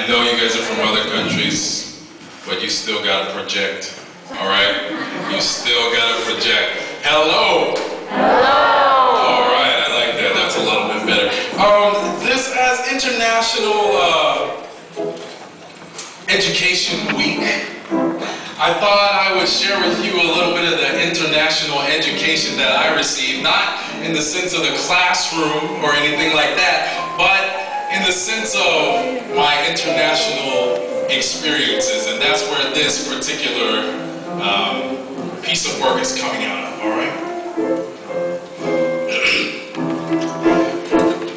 I know you guys are from other countries, but you still gotta project, all right? You still gotta project. Hello! Hello! All right, I like that. That's a little bit better. This as International Education Week, I thought I would share with you a little bit of the international education that I received, not in the sense of the classroom or anything like that, but in the sense of my international experiences, and that's where this particular piece of work is coming out of, all right?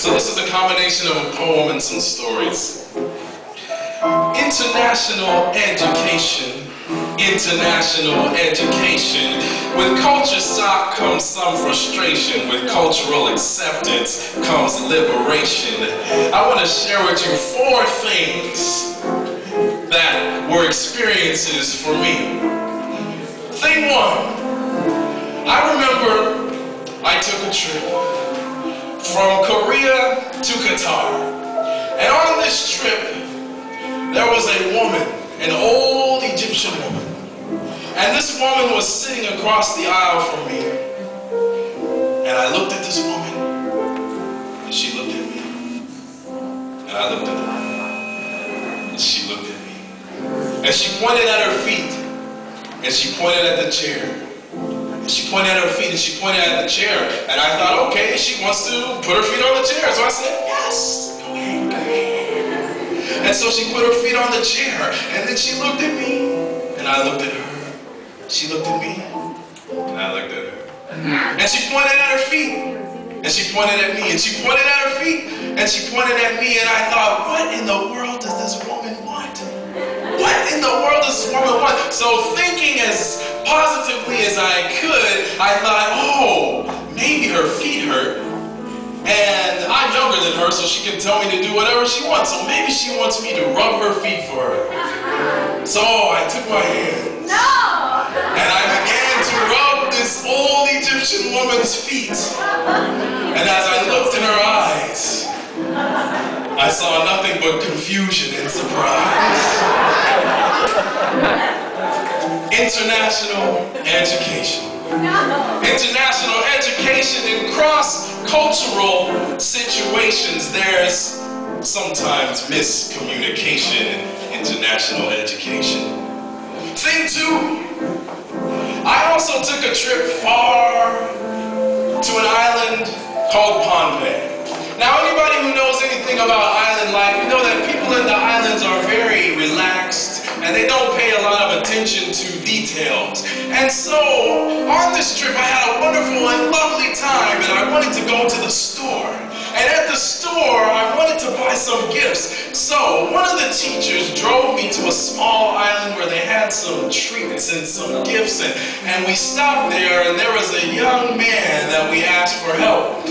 So this is a combination of a poem and some stories. International education. International education. With culture shock comes some frustration. With cultural acceptance comes liberation. I want to share with you 4 things that were experiences for me. Thing 1, I remember I took a trip from Korea to Qatar. And on this trip, there was a woman, an old Egyptian woman. And this woman was sitting across the aisle from me. And I looked at this woman, and she looked at me. And I looked at her, and she looked at me. And she pointed at her feet, and she pointed at the chair. And she pointed at her feet, and she pointed at the chair. And I thought, okay, she wants to put her feet on the chair. So I said, yes, go ahead, go ahead. And so she put her feet on the chair, and then she looked at me, and I looked at her. She looked at me, and I looked at her. And she pointed at her feet, and she pointed at me, and she pointed at her feet, and she pointed at me, and I thought, what in the world does this woman want? What in the world does this woman want? So thinking as positively as I could, I thought, oh, maybe her feet hurt. And I'm younger than her, so she can tell me to do whatever she wants. So maybe she wants me to rub her feet for her. So I took my hands. No! And I began to rub this old Egyptian woman's feet. And as I looked in her eyes, I saw nothing but confusion and surprise. International education. International education in cross-cultural situations, there's sometimes miscommunication in international education. Thing 2, I also took a trip far to an island called Pompeii. Now, anybody who knows anything about island life, you know that people in the islands are very relaxed and they don't pay a lot of attention to details. And so, on this trip, I had a wonderful and lovely time, and I wanted to go to the store. And at the store, I wanted to buy some gifts. So, one of the teachers drove me to a small island where they had some treats and some gifts, and we stopped there, and there was a young man that we asked for help.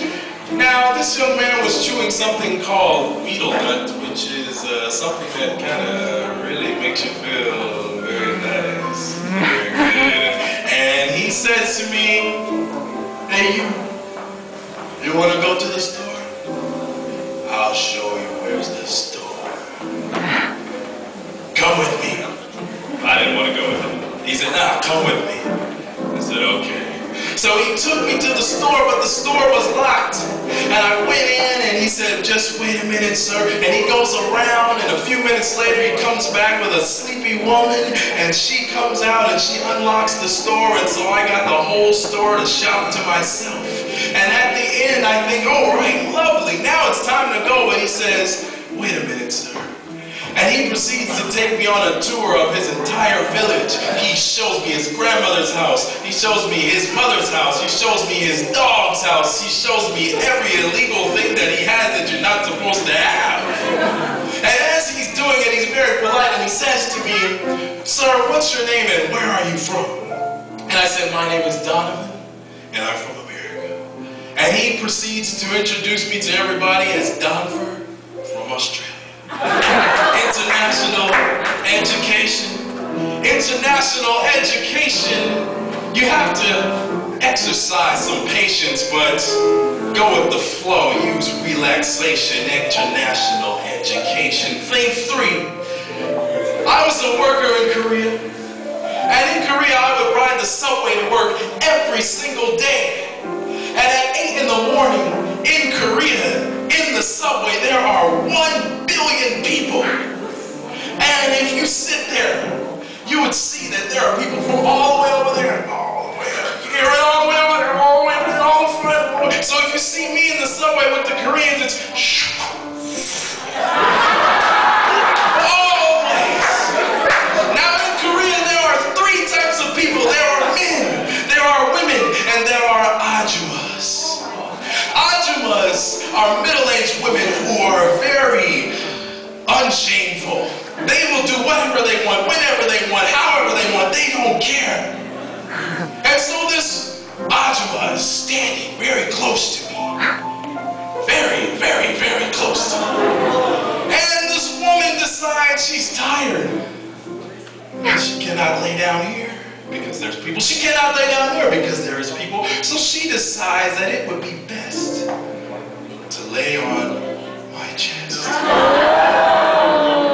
Now, this young man was chewing something called betel nut, which is something that kind of really makes you feel very nice, very good. And he says to me, hey, you want to go to the store? I'll show you where's the store. Come with me. I didn't want to go with him. He said, nah, come with me. I said, okay. So he took me to the store, but the store was locked. And I went in, and he said, just wait a minute, sir. And he goes around, and a few minutes later, he comes back with a sleepy woman, and she comes out, and she unlocks the store, and so I got the whole store to shop to myself. And at the end, I think, oh, right, lovely. Now it's time to go. But he says, wait a minute, sir. And he proceeds to take me on a tour of his entire village. He shows me his grandmother's house. He shows me his mother's house. He shows me his dog's house. He shows me every illegal thing that he has that you're not supposed to have. And as he's doing it, he's very polite, and he says to me, sir, what's your name and where are you from? And I said, my name is Donovan, and I'm from America. And he proceeds to introduce me to everybody as Donford from Australia. International education. International education, you have to exercise some patience, but go with the flow. Use relaxation. International education. Thing 3. subway to work every single day. And at 8 in the morning, in Korea, in the subway, there are 1 billion people. And if you sit there, you would see that there are people from all the way over there, all the way up here, and all the way over there, all the way over there, all the front. So if you see me in the subway with the Koreans, it's always. Now in Korea, there are 3 types of people. There are men, there are women, and there are ajumas. Ajumas are middle-aged women who are very unshameful. They will do whatever they want, whenever they want, however they want. They don't care. And so this ajuma is standing very close to me. Very, very, very close to me. And this woman decides she's tired. And she cannot lay down here because there's people. She cannot lay down there because there's people. So she decides that it would be best to lay on my chest.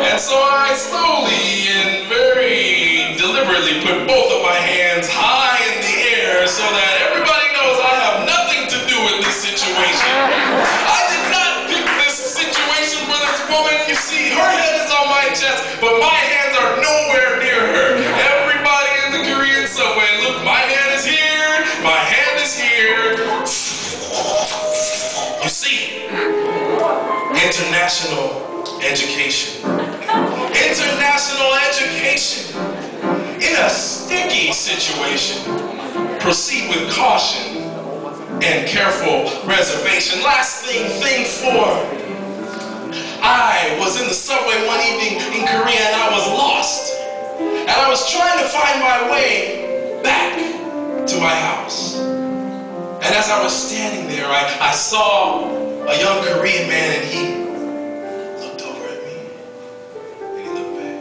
And so I slowly and very deliberately put both of my hands high in the air so that everybody knows I have nothing to do with this situation. I did not pick this situation for this woman. You see, her head is on my chest, but my hands are nowhere near her. Everybody in the Korean subway, look, my hand is here, my hand is here. You see, international education. International education. In a sticky situation, proceed with caution and careful reservation. Last thing, thing 4. I was in the subway one evening in Korea and I was lost. And I was trying to find my way back to my house. And as I was standing there, I saw a young Korean man, and he looked over at me. And he looked back.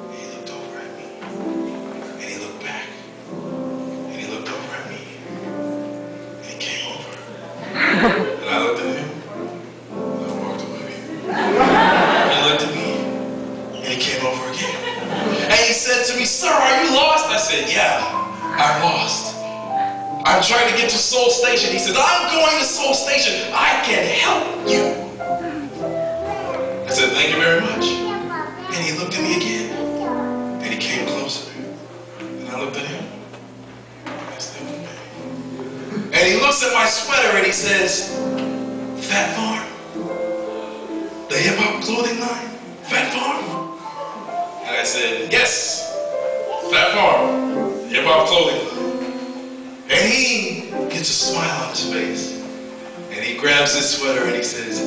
And he looked over at me. And he looked back. And he looked over at me. And he came over. And I looked at him. And I walked away. And he looked at me. And he came over again. And he said to me, "Sir, are you lost?" I said, "Yeah, I'm lost. I'm trying to get to Seoul Station." He says, "I'm going to Seoul Station. I can help you." I said, "Thank you very much." And he looked at me again. And he came closer. And I looked at him. And I still looked at him. And he looks at my sweater and he says, "Fat Farm? The hip-hop clothing line? Fat Farm?" And I said, "Yes, Fat Farm, hip-hop clothing line." And he gets a smile on his face. And he grabs his sweater and he says,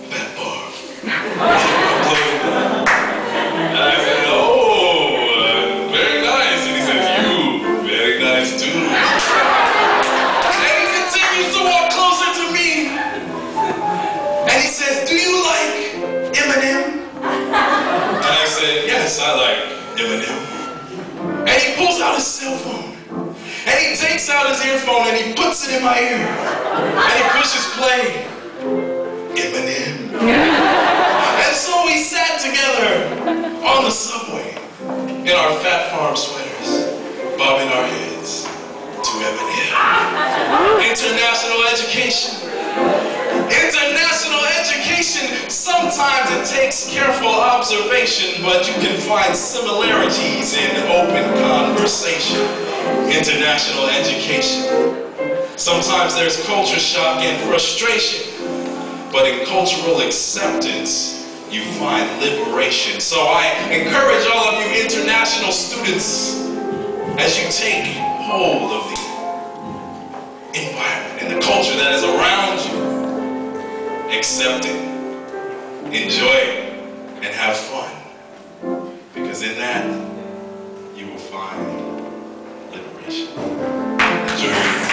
"Fat Farm, hip-hop clothing line." And I said, "Oh, very nice." And he says, "You, very nice too." And he continues to walk closer to me. And he says, "Do you like Eminem?" And I said, "Yes, I like Eminem." And he pulls out his cell phone. And he takes out his earphone and he puts it in my ear. And he pushes play. Eminem. And so we sat together on the subway in our Fat Farm sweaters, bobbing our heads to Eminem. International education. International education, sometimes it takes careful observation, but you can find similarities in open conversation. International education. Sometimes there's culture shock and frustration, but in cultural acceptance, you find liberation. So I encourage all of you international students, as you take hold of the environment and the culture that is around you, accept it, enjoy it, and have fun. Because in that, you will find liberation. Enjoy.